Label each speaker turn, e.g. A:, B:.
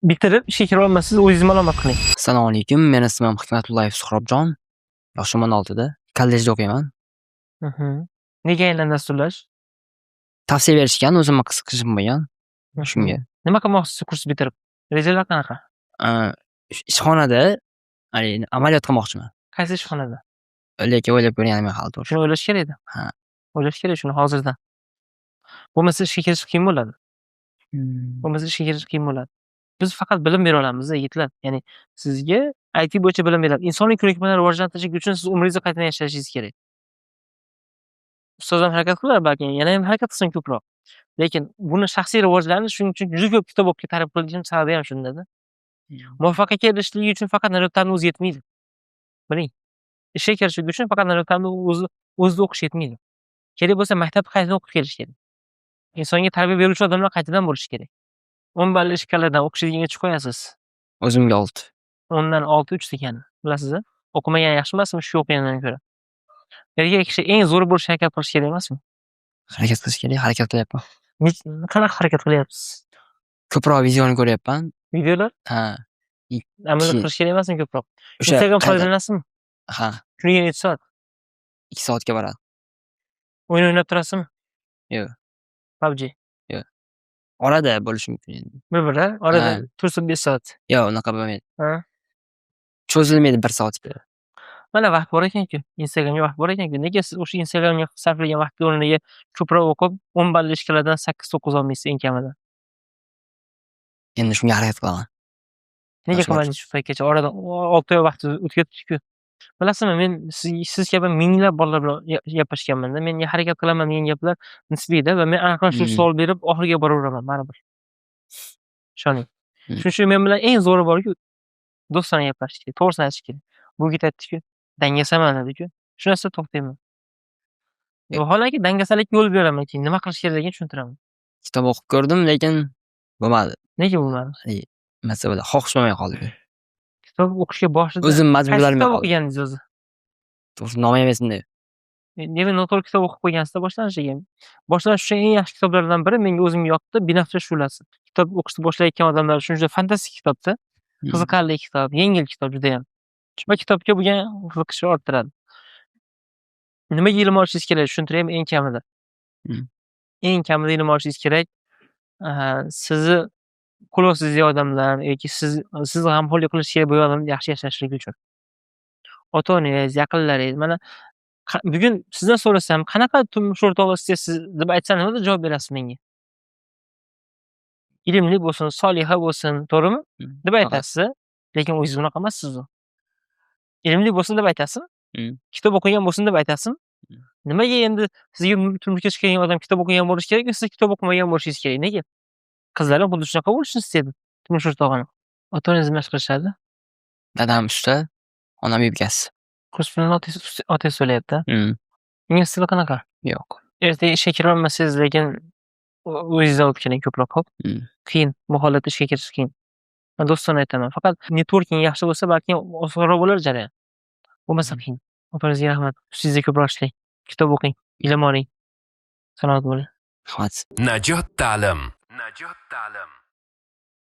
A: bitirib ishga kira olmasangiz o'zingiz ma'lumot qiling.
B: Assalomu alaykum. Meni ismim Hikmatullayev Suhrobjon. Yoshim 16da. Kollejda o'qiyman.
A: Nega aynan dasturlash?
B: Tavsiya berishgan, o'zimga qiziqishim bo'lgan. Shunga.
A: Nima qilmoqchisiz kurs bitirib? Rejalar qanaqa?
B: Ishxonada amaliyot qilmoqchiman.
A: Qaysi ishxonada?
B: Lekin o'ylab ko'rganim hali to'g'ri.
A: Shuni o'ylash kerak edi.
B: Ha.
A: O'ylash kerak shuni hozirdan. Bo'lmasa ishga kirish qiyin bo'ladi. Bo'lmasa ishga kirish qiyin bo'ladi. Biz faqat bilim bera olamiz, yigitlar. Ya'ni sizga IT bo'yicha bilim beradi. Insoniy ko'nikmalarni rivojlantirish uchun siz umringizni qaytadan yashashingiz kerak. Ustoz ham harakat qilar, balki yana ham harakat qilsin ko'proq. Lekin buni shaxsiy rivojlanish shuning uchun juda ko'p kitob o'qib tarif qilishim sababi ham shundada. Muvaffaqiyatga erishishligi uchun faqat navbatlarni o'zi yetmaydi. Biling. Ishga kirish uchun faqat navbatlarni o'zida o'qish yetmaydi. Kerak bo'lsa maktabga qaytadan o'qib kelish kerak. Insonga tarbiya beruvchi odamlar qaytadan bo'lishi kerak. 10 balli shkaladan o'qishga nechga qo'yasiz?
B: O'zimga 6.
A: 10 dan 6 3 degani. Bilasizmi? O'qimagan yaxshi emasmi shu o'qigandan ko'ra? Erkak kishi eng zo'ri bo'lishga harakat qilish kerak emasmi?
B: Harakat qilish kerak, harakat qilyapman.
A: Qanaqa harakat qilyapsiz?
B: Ko'proq videoni ko'ryapman.
A: Videolar?
B: Ha.
A: Amal qilish kerak emasmi ko'proq? Instagram foydalanasizmi?
B: Ha.
A: Kuniga necha soat?
B: 2 soatga boradi.
A: O'yin o'ynab turasizmi?
B: Yo'q.
A: PUBG.
B: Yo'q. Orada bo'lishi mumkin endi.
A: Bir-biri, orada 4-5 soat.
B: Yo'q, unaqa bo'lmaydi.
A: Ha.
B: Cho'zilmaydi 1 soatga.
A: Mana vaqt bor ekan-ku. Instagramga vaqt bor ekan-ku. Nega siz o'sha Instagramga sarflagan vaqtni o'rniga ko'proq o'qib 10 balli shkaladan 8-9 olmaysiz eng kamida?
B: Endi shunga harakat qilaman.
A: Nega qilmadingiz shu paytgacha? Oradan 6 oy vaqt o'tkazibdi-ku. Bilasizmi, men siz kabi minglab bolalar bilan gaplashganman-da. Men harakat qilaman degan gaplar nisbiyda va men aniq shu savol berib oxiriga boraveraman baribir. Ishoning. Shuning uchun men bilan eng zo'ri borku, do'stona gaplashish kerak, to'g'risini aytish kerak. Bu yigit aytdi-ku, dangasaman dedi-ku. Shu narsa to'xtayman. Vaholanki dangasalikka yo'l beraman, keyin nima qilish kerakligini tushuntiraman.
B: Kitob o'qib ko'rdim, lekin bo'lmadi.
A: Nega bo'lmadi?
B: Masalan, xohish bo'lmay qoldi.
A: Kitob o'qishga boshida
B: o'zim majburlanmay
A: kitob
B: qoldim.
A: o'qiganingiz o'zi?
B: To'g'ri, nomi ham esimda yo'q.
A: Demak, noto'g'ri kitob o'qib qo'ygansizda boshlanishiga. Boshlanish uchun eng yaxshi kitoblardan biri menga o'zimga yoqdi, Binafsha Shu'lasi. Kitob o'qishni boshlayotgan odamlar uchun juda fantastik kitobda. Qiziqarli kitob, yengil kitob juda ham. Va kitobga bo'lgan qiziqishni orttiradi. Nimaga ilm olishingiz kerak tushuntiraymi eng kamida. Eng kamida ilm olishingiz kerak. Sizni qo'lsiz yordamlar yoki siz g'amxo'rlik qilish kerak bo'lgan odamlar yaxshi yashashligi uchun. Ota-onangiz, yaqinlaringiz mana bugun sizdan so'rasam, qanaqa turmush o'rtog'i istaysiz deb aytsam, nima javob berasiz menga? Ilmli bo'lsin, soliha bo'lsin, to'g'rimi? deb aytasiz, lekin o'zingiz unaqa emassiz u. Ilmli bo'lsin deb aytasizmi? Kitob o'qigan bo'lsin deb aytasizmi? Nimaga endi sizga turmushga chiqqan odam kitob o'qigan bo'lishi kerak, siz kitob o'qimagan bo'lishingiz kerak? Nega? Qizlar ham xuddi shunaqa bo'lishini istaydi, turmush o'rtog'ini. Ota-onangiz nima ish qilishadi?
B: Dadam usta, onam yubkasi.
A: Kurs pulini otangiz to'layapti. Ingliz tili qanaqa?
B: Yo'q.
A: Ertaga ishga kira olmasangiz, lekin o'zingizdan olib keling ko'proq, xo'p? Qiyin, bu holatda ishga kirish qiyin. Men do'stona aytaman. Faqat networking yaxshi bo'lsa, balki osonroq bo'lar jarayon. Bo'lmasa qiyin. Opangizga rahmat. Ustingizda ko'proq ishlang. Kitob o'qing, ilm oling. Salomat bo'ling.
B: Rahmat.
C: Najot ta'lim.